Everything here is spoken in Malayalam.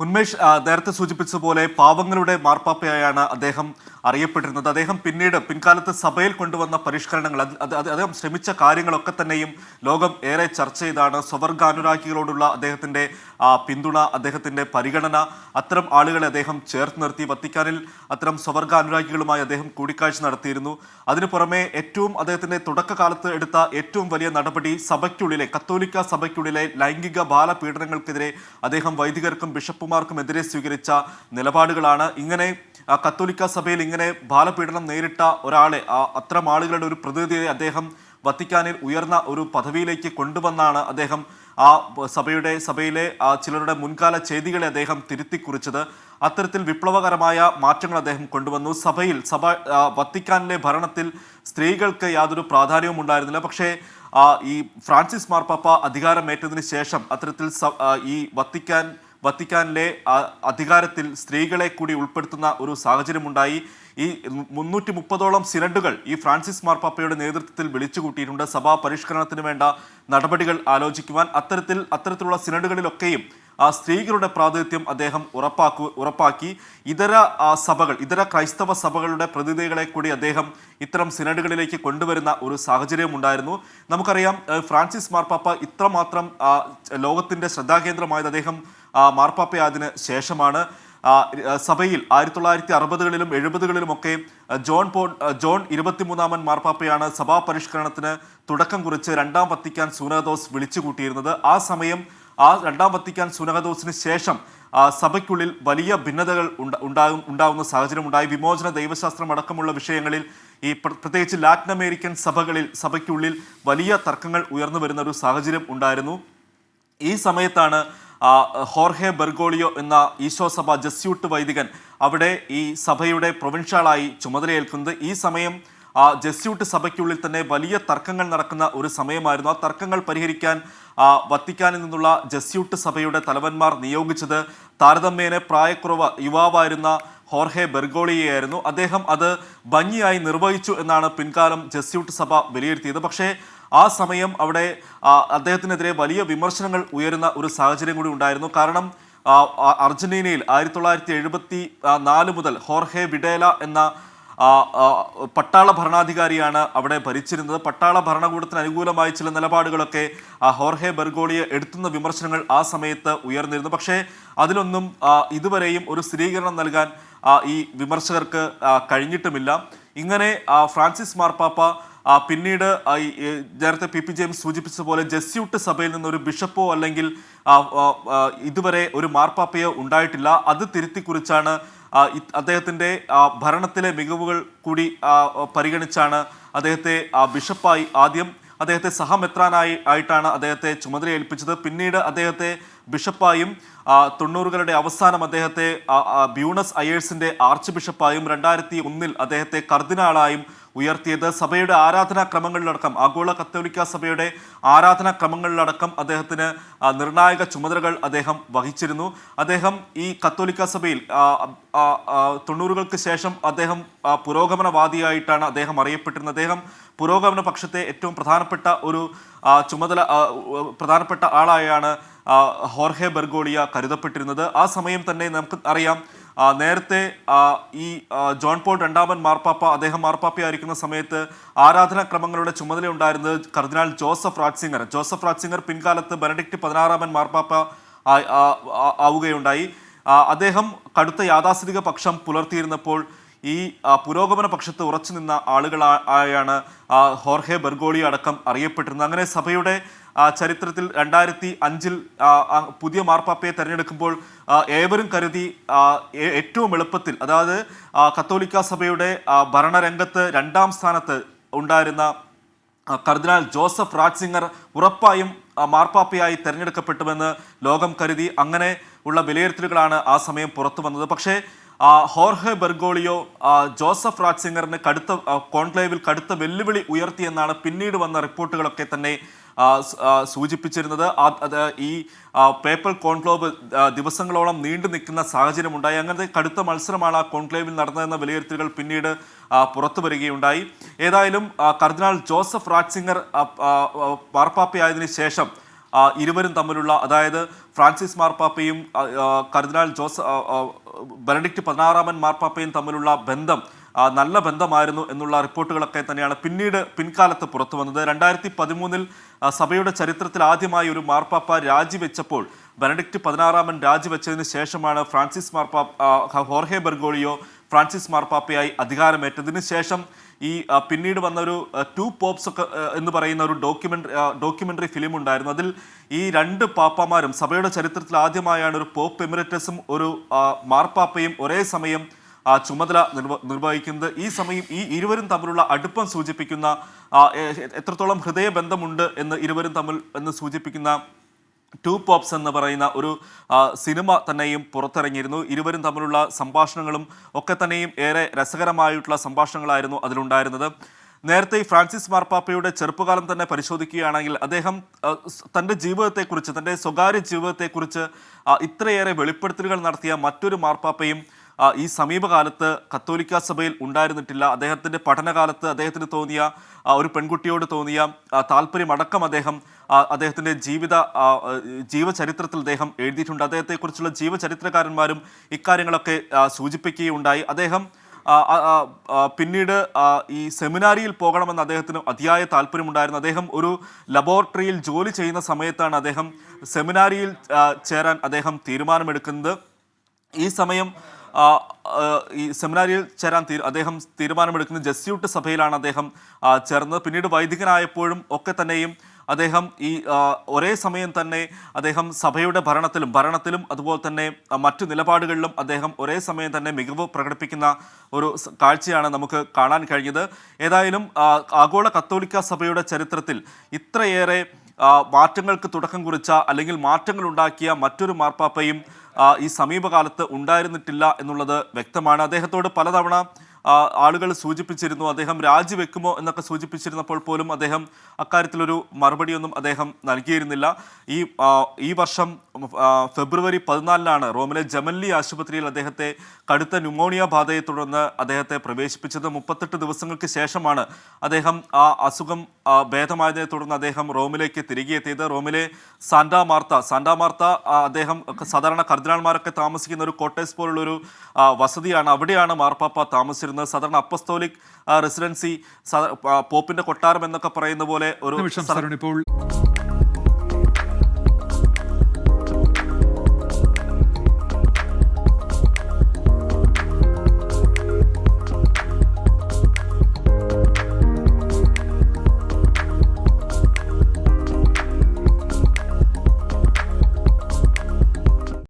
ഉന്മേഷ് നേരത്തെ സൂചിപ്പിച്ചതുപോലെ പാവങ്ങളുടെ മാർപ്പാപ്പയായാണ് അദ്ദേഹം അറിയപ്പെട്ടിരുന്നത്. അദ്ദേഹം പിൻകാലത്ത് സഭയിൽ കൊണ്ടുവന്ന പരിഷ്കരണങ്ങൾ, അദ്ദേഹം ശ്രമിച്ച കാര്യങ്ങളൊക്കെ തന്നെയും ലോകം ഏറെ ചർച്ച ചെയ്താണ്. സ്വവർഗാനുരാഗികളോടുള്ള അദ്ദേഹത്തിന്റെ പിന്തുണ, അദ്ദേഹത്തിന്റെ പരിഗണന, അത്തരം ആളുകളെ അദ്ദേഹം ചേർത്ത് നിർത്തി. വത്തിക്കാനിൽ അത്തരം സ്വവർഗാനുരാഗികളുമായി അദ്ദേഹം കൂടിക്കാഴ്ച നടത്തിയിരുന്നു. അതിനു പുറമെ അദ്ദേഹത്തിന്റെ തുടക്കകാലത്ത് എടുത്ത ഏറ്റവും വലിയ നടപടി സഭയ്ക്കുള്ളിലെ, കത്തോലിക്ക സഭയ്ക്കുള്ളിലെ ലൈംഗിക ബാലപീഡനങ്ങൾക്കെതിരെ അദ്ദേഹം വൈദികർക്കും ബിഷപ്പുമാർക്കുമെതിരെ സ്വീകരിച്ച നിലപാടുകളാണ്. ഇങ്ങനെ കത്തോലിക്ക സഭയിൽ ഇങ്ങനെ ബാലപീഡനം നേരിട്ട ഒരാളെ, അത്തരം ആളുകളുടെ ഒരു പ്രതിനിധിയെ അദ്ദേഹം വത്തിക്കാനിൽ ഉയർന്ന ഒരു പദവിയിലേക്ക് കൊണ്ടുവന്നാണ് അദ്ദേഹം സഭയിലെ ചിലരുടെ മുൻകാല ചെയ്തികളെ അദ്ദേഹം തിരുത്തിക്കുറിച്ചത്. അത്തരത്തിൽ വിപ്ലവകരമായ മാറ്റങ്ങൾ അദ്ദേഹം കൊണ്ടുവന്നു. വത്തിക്കാനിലെ ഭരണത്തിൽ സ്ത്രീകൾക്ക് യാതൊരു പ്രാധാന്യവും ഉണ്ടായിരുന്നില്ല. പക്ഷേ ഈ ഫ്രാൻസിസ് മാർപ്പാപ്പ അധികാരമേറ്റതിന് ശേഷം അത്തരത്തിൽ ഈ വത്തിക്കാനിലെ അധികാരത്തിൽ സ്ത്രീകളെ കൂടി ഉൾപ്പെടുത്തുന്ന ഒരു സാഹചര്യമുണ്ടായി. ഈ 330ഓളം സിനഡുകൾ ഈ ഫ്രാൻസിസ് മാർപ്പാപ്പയുടെ നേതൃത്വത്തിൽ വിളിച്ചുകൂട്ടിയിട്ടുണ്ട് സഭാ പരിഷ്കരണത്തിന് വേണ്ട നടപടികൾ ആലോചിക്കുവാൻ. അത്തരത്തിലുള്ള സിനഡുകളിലൊക്കെയും സ്ത്രീകളുടെ പ്രാതിനിധ്യം അദ്ദേഹം ഉറപ്പാക്കി. ഇതര ക്രൈസ്തവ സഭകളുടെ പ്രതിനിധികളെ കൂടി അദ്ദേഹം ഇത്തരം സിനഡുകളിലേക്ക് കൊണ്ടുവരുന്ന ഒരു സാഹചര്യം ഉണ്ടായിരുന്നു. നമുക്കറിയാം, ഫ്രാൻസിസ് മാർപ്പാപ്പ ഇത്രമാത്രം ലോകത്തിന്റെ ശ്രദ്ധാകേന്ദ്രമായത് അദ്ദേഹം മാർപ്പാപ്പയായതിന് ശേഷമാണ്. സഭയിൽ 1960കളിലും 70കളിലുമൊക്കെ ജോൺ 23 മാർപ്പാപ്പയാണ് സഭാ പരിഷ്കരണത്തിന് തുടക്കം കുറിച്ച് രണ്ടാം വത്തിക്കാൻ സൂനഹദോസ് വിളിച്ചുകൂട്ടിയിരുന്നത്. ആ സമയം രണ്ടാം വത്തിക്കാൻ സൂനഹദോസിന് ശേഷം സഭയ്ക്കുള്ളിൽ വലിയ ഭിന്നതകൾ ഉണ്ടാകുന്ന സാഹചര്യമുണ്ടായി. വിമോചന ദൈവശാസ്ത്രം അടക്കമുള്ള വിഷയങ്ങളിൽ പ്രത്യേകിച്ച് ലാറ്റിൻ അമേരിക്കൻ സഭയ്ക്കുള്ളിൽ വലിയ തർക്കങ്ങൾ ഉയർന്നു വരുന്ന ഒരു സാഹചര്യം ഉണ്ടായിരുന്നു. ഈ സമയത്താണ് ഹോർഹെ ബെർഗോളിയോ എന്ന ഈശോ സഭ ജസ്യൂട്ട് വൈദികൻ അവിടെ ഈ സഭയുടെ പ്രൊവിൻഷ്യലായി ചുമതലയേൽക്കുന്നത്. ഈ സമയം ജസ്യൂട്ട് സഭയ്ക്കുള്ളിൽ തന്നെ വലിയ തർക്കങ്ങൾ നടക്കുന്ന ഒരു സമയമായിരുന്നു. ആ തർക്കങ്ങൾ പരിഹരിക്കാൻ വത്തിക്കാനിൽ നിന്നുള്ള ജസ്യൂട്ട് സഭയുടെ തലവന്മാർ നിയോഗിച്ചത് താരതമ്യേന പ്രായക്കുറവ് യുവാവായിരുന്ന ഹോർഹെ ബെർഗോളിയായിരുന്നു. അദ്ദേഹം അത് ഭംഗിയായി നിർവഹിച്ചു എന്നാണ് പിൻകാലം ജസ്യൂട്ട് സഭ വിലയിരുത്തിയത്. പക്ഷേ ആ സമയം അവിടെ അദ്ദേഹത്തിനെതിരെ വലിയ വിമർശനങ്ങൾ ഉയരുന്ന ഒരു സാഹചര്യം കൂടി ഉണ്ടായിരുന്നു. കാരണം അർജന്റീനയിൽ 1974 മുതൽ ഹോർഹെ വിഡേല എന്ന പട്ടാള ഭരണാധികാരിയാണ് അവിടെ ഭരിച്ചിരുന്നത്. പട്ടാള ഭരണകൂടത്തിന് അനുകൂലമായ ചില നിലപാടുകളൊക്കെ ഹോർഹെ ബെർഗോളിയെ എടുത്തുന്ന വിമർശനങ്ങൾ ആ സമയത്ത് ഉയർന്നിരുന്നു. പക്ഷേ അതിലൊന്നും ഇതുവരെയും ഒരു സ്ഥിരീകരണം നൽകാൻ ഈ വിമർശകർക്ക് കഴിഞ്ഞിട്ടുമില്ല. ഇങ്ങനെ ഫ്രാൻസിസ് മാർപ്പാപ്പ പിന്നീട് നേരത്തെ പി ജെയിംസ് സൂചിപ്പിച്ചതുപോലെ ജസ്യൂട്ട് സഭയിൽ നിന്നൊരു ബിഷപ്പോ അല്ലെങ്കിൽ ഇതുവരെ ഒരു മാർപ്പാപ്പയോ ഉണ്ടായിട്ടില്ല. അത് തിരുത്തിക്കുറിച്ചാണ് അദ്ദേഹത്തിൻ്റെ ഭരണത്തിലെ മികവുകൾ കൂടി പരിഗണിച്ചാണ് അദ്ദേഹത്തെ ബിഷപ്പായി അദ്ദേഹത്തെ സഹമെത്രാനായിട്ടാണ് അദ്ദേഹത്തെ ചുമതലയേൽപ്പിച്ചത്. പിന്നീട് അദ്ദേഹത്തെ ബിഷപ്പായും 90കളുടെ അവസാനം അദ്ദേഹത്തെ ബ്യൂണസ് അയേഴ്സിന്റെ ആർച്ച് ബിഷപ്പായും 2001 അദ്ദേഹത്തെ കർദിനാളായും ഉയർത്തിയത്. സഭയുടെ ആരാധനാക്രമങ്ങളിലടക്കം, ആഗോള കത്തോലിക്ക സഭയുടെ ആരാധനാക്രമങ്ങളിലടക്കം അദ്ദേഹത്തിന് നിർണായക ചുമതലകൾ അദ്ദേഹം വഹിച്ചിരുന്നു. അദ്ദേഹം ഈ കത്തോലിക്ക സഭയിൽ 90കൾക്ക് ശേഷം അദ്ദേഹം പുരോഗമനവാദിയായിട്ടാണ് അദ്ദേഹം അറിയപ്പെട്ടിരുന്നത്. അദ്ദേഹം പുരോഗമന പക്ഷത്തെ ഏറ്റവും പ്രധാനപ്പെട്ട ആളായാണ് ഹോർഹെ ബെർഗോളിയ കരുതപ്പെട്ടിരുന്നത്. ആ സമയം തന്നെ നമുക്ക് അറിയാം, നേരത്തെ ഈ ജോൺ പോൾ രണ്ടാമൻ മാർപ്പാപ്പ അദ്ദേഹം മാർപ്പാപ്പയായിരിക്കുന്ന സമയത്ത് ആരാധനാക്രമങ്ങളുടെ ചുമതല ഉണ്ടായിരുന്നത് കർദിനാൾ ജോസഫ് റാറ്റ്സിംഗർ പിൻകാലത്ത് ബെനഡിക്റ്റ് 16 മാർപ്പാപ്പ ആവുകയുണ്ടായി. അദ്ദേഹം കടുത്ത യാഥാസ്ഥിതിക പക്ഷം പുലർത്തിയിരുന്നപ്പോൾ ഈ പുരോഗമന പക്ഷത്ത് ഉറച്ചു നിന്ന ആളുകളായാണ് ഹോർഹെ ബെർഗോളിയ അടക്കം അറിയപ്പെട്ടിരുന്നത്. അങ്ങനെ സഭയുടെ ചരിത്രത്തിൽ 2005 പുതിയ മാർപ്പാപ്പയെ തെരഞ്ഞെടുക്കുമ്പോൾ ഏവരും കരുതി ഏറ്റവും എളുപ്പത്തിൽ, അതായത് കത്തോലിക്ക സഭയുടെ ഭരണരംഗത്ത് 2ാം സ്ഥാനത്ത് ഉണ്ടായിരുന്ന കർദിനാൾ ജോസഫ് റാറ്റ്സിംഗർ ഉറപ്പായും മാർപ്പാപ്പയായി തെരഞ്ഞെടുക്കപ്പെട്ടുമെന്ന് ലോകം കരുതി. അങ്ങനെ ഉള്ള വിലയിരുത്തലുകളാണ് ആ സമയം പുറത്തു വന്നത്. പക്ഷേ ഹോർഹെ ബെർഗോളിയോ ജോസഫ് റാറ്റ്സിംഗറിന് കോൺക്ലേവിൽ കടുത്ത വെല്ലുവിളി ഉയർത്തിയെന്നാണ് പിന്നീട് വന്ന റിപ്പോർട്ടുകളൊക്കെ തന്നെ സൂചിപ്പിച്ചിരുന്നത്. ഈ പേപ്പൽ കോൺക്ലേവ് ദിവസങ്ങളോളം നീണ്ടു നിൽക്കുന്ന സാഹചര്യമുണ്ടായി. അങ്ങനത്തെ കടുത്ത മത്സരമാണ് ആ കോൺക്ലേവിൽ നടന്നതെന്ന വിലയിരുത്തലുകൾ പിന്നീട് പുറത്തു വരികയുണ്ടായി. ഏതായാലും കർദിനാൾ ജോസഫ് റാറ്റ്സിംഗർ മാർപ്പാപ്പയായതിനു ശേഷം ഇരുവരും തമ്മിലുള്ള, അതായത് ഫ്രാൻസിസ് മാർപ്പാപ്പയും കർദിനാൾ ബെനഡിക്റ്റ് 16 മാർപ്പാപ്പയും തമ്മിലുള്ള ബന്ധം നല്ല ബന്ധമായിരുന്നു എന്നുള്ള റിപ്പോർട്ടുകളൊക്കെ തന്നെയാണ് പിൻകാലത്ത് പുറത്തു വന്നത്. 2013 സഭയുടെ ചരിത്രത്തിൽ ആദ്യമായി ഒരു മാർപ്പാപ്പ രാജിവെച്ചപ്പോൾ ബെനഡിക്റ്റ് 16 രാജിവെച്ചതിന് ശേഷമാണ് ഹോർഹെ ബെർഗോളിയോ ഫ്രാൻസിസ് മാർപ്പാപ്പയായി അധികാരമേറ്റതിന് ശേഷം ഈ പിന്നീട് വന്ന ഒരു ടു പോപ്സ് ഒക്കെ എന്ന് പറയുന്ന ഒരു ഡോക്യുമെന്ററി ഫിലിം ഉണ്ടായിരുന്നു. അതിൽ ഈ രണ്ട് പാപ്പാമാരും സഭയുടെ ചരിത്രത്തിൽ ആദ്യമായാണ് ഒരു പോപ്പ് എമിററ്റസും ഒരു മാർപ്പാപ്പയും ഒരേ സമയം ചുമതല നിർവഹിക്കുന്നത്. ഈ ഇരുവരും തമ്മിലുള്ള അടുപ്പം സൂചിപ്പിക്കുന്ന എത്രത്തോളം ഹൃദയബന്ധമുണ്ട് ഇരുവരും തമ്മിൽ സൂചിപ്പിക്കുന്ന ടു പോപ്സ് എന്ന് പറയുന്ന ഒരു സിനിമ തന്നെയും പുറത്തിറങ്ങിയിരുന്നു. ഇരുവരും തമ്മിലുള്ള സംഭാഷണങ്ങളും ഒക്കെ തന്നെയും ഏറെ രസകരമായിട്ടുള്ള സംഭാഷണങ്ങളായിരുന്നു അതിലുണ്ടായിരുന്നത്. നേരത്തെ ഈ ഫ്രാൻസിസ് മാർപ്പാപ്പയുടെ ചെറുപ്പകാലം തന്നെ പരിശോധിക്കുകയാണെങ്കിൽ അദ്ദേഹം തൻ്റെ ജീവിതത്തെക്കുറിച്ച്, തൻ്റെ സ്വകാര്യ ജീവിതത്തെക്കുറിച്ച് ഇത്രയേറെ വെളിപ്പെടുത്തലുകൾ നടത്തിയ മറ്റൊരു മാർപ്പാപ്പയും ഈ സമീപകാലത്ത് കത്തോലിക്ക സഭയിൽ ഉണ്ടായിരുന്നിട്ടില്ല. അദ്ദേഹത്തിൻ്റെ പഠനകാലത്ത് അദ്ദേഹത്തിന് തോന്നിയ ഒരു പെൺകുട്ടിയോട് തോന്നിയ താല്പര്യമടക്കം അദ്ദേഹത്തിൻ്റെ ജീവചരിത്രത്തിൽ അദ്ദേഹം എഴുതിയിട്ടുണ്ട്. അദ്ദേഹത്തെക്കുറിച്ചുള്ള ജീവചരിത്രകാരന്മാരും ഇക്കാര്യങ്ങളൊക്കെ സൂചിപ്പിക്കുകയുണ്ടായി. അദ്ദേഹം പിന്നീട് ഈ സെമിനാരിയിൽ പോകണമെന്ന് അദ്ദേഹത്തിന് അതിയായ താല്പര്യമുണ്ടായിരുന്നു. അദ്ദേഹം ഒരു ലബോറട്ടറിയിൽ ജോലി ചെയ്യുന്ന സമയത്താണ് അദ്ദേഹം സെമിനാരിയിൽ ചേരാൻ അദ്ദേഹം തീരുമാനമെടുക്കുന്നത്. ഈ സമയം ഈ സെമിനാരിയിൽ ചേരാൻ അദ്ദേഹം തീരുമാനമെടുക്കുന്നത് ജസ്യൂട്ട് സഭയിലാണ് അദ്ദേഹം ചേർന്നത്. പിന്നീട് വൈദികനായപ്പോഴും ഒക്കെ തന്നെയും അദ്ദേഹം ഈ ഒരേ സമയം തന്നെ അദ്ദേഹം സഭയുടെ ഭരണത്തിലും അതുപോലെ തന്നെ മറ്റു നിലപാടുകളിലും അദ്ദേഹം ഒരേ സമയം തന്നെ മികവ് പ്രകടിപ്പിക്കുന്ന ഒരു കാഴ്ചയാണ് നമുക്ക് കാണാൻ കഴിഞ്ഞത്. ഏതായാലും ആഗോള കത്തോലിക്ക സഭയുടെ ചരിത്രത്തിൽ ഇത്രയേറെ മാറ്റങ്ങൾക്ക് തുടക്കം കുറിച്ച അല്ലെങ്കിൽ മാറ്റങ്ങൾ ഉണ്ടാക്കിയ മറ്റൊരു മാർപ്പാപ്പയും ഈ സമീപകാലത്ത് ഉണ്ടായിരുന്നിട്ടില്ല എന്നുള്ളത് വ്യക്തമാണ്. അദ്ദേഹത്തോട് പലതവണ ആളുകൾ സൂചിപ്പിച്ചിരുന്നു, അദ്ദേഹം രാജിവെക്കുമോ എന്നൊക്കെ സൂചിപ്പിച്ചിരുന്നപ്പോൾ പോലും അദ്ദേഹം അക്കാര്യത്തിലൊരു മറുപടിയൊന്നും അദ്ദേഹം നൽകിയിരുന്നില്ല. ഈ വർഷം ഫെബ്രുവരി 14 റോമിലെ ജമല്ലി ആശുപത്രിയിൽ അദ്ദേഹത്തെ കടുത്ത ന്യൂമോണിയ ബാധയെ തുടർന്ന് അദ്ദേഹത്തെ പ്രവേശിപ്പിച്ചത്. 38 ദിവസങ്ങൾക്ക് ശേഷമാണ് അദ്ദേഹം ആ അസുഖം ഭേദമായതിനെ തുടർന്ന് അദ്ദേഹം റോമിലേക്ക് തിരികെ എത്തിയത്. റോമിലെ സാന്റാ മാർത്ത അദ്ദേഹം സാധാരണ കർദിനാൾമാരൊക്കെ താമസിക്കുന്ന ഒരു കോട്ടേഴ്സ് പോലുള്ളൊരു വസതിയാണ്. അവിടെയാണ് മാർപ്പാപ്പ താമസിച്ചിരുന്നത്. സാധാരണ അപ്പസ്തോലിക് റെസിഡൻസി, പോപ്പിന്റെ കൊട്ടാരം എന്നൊക്കെ പറയുന്ന പോലെ ഒരു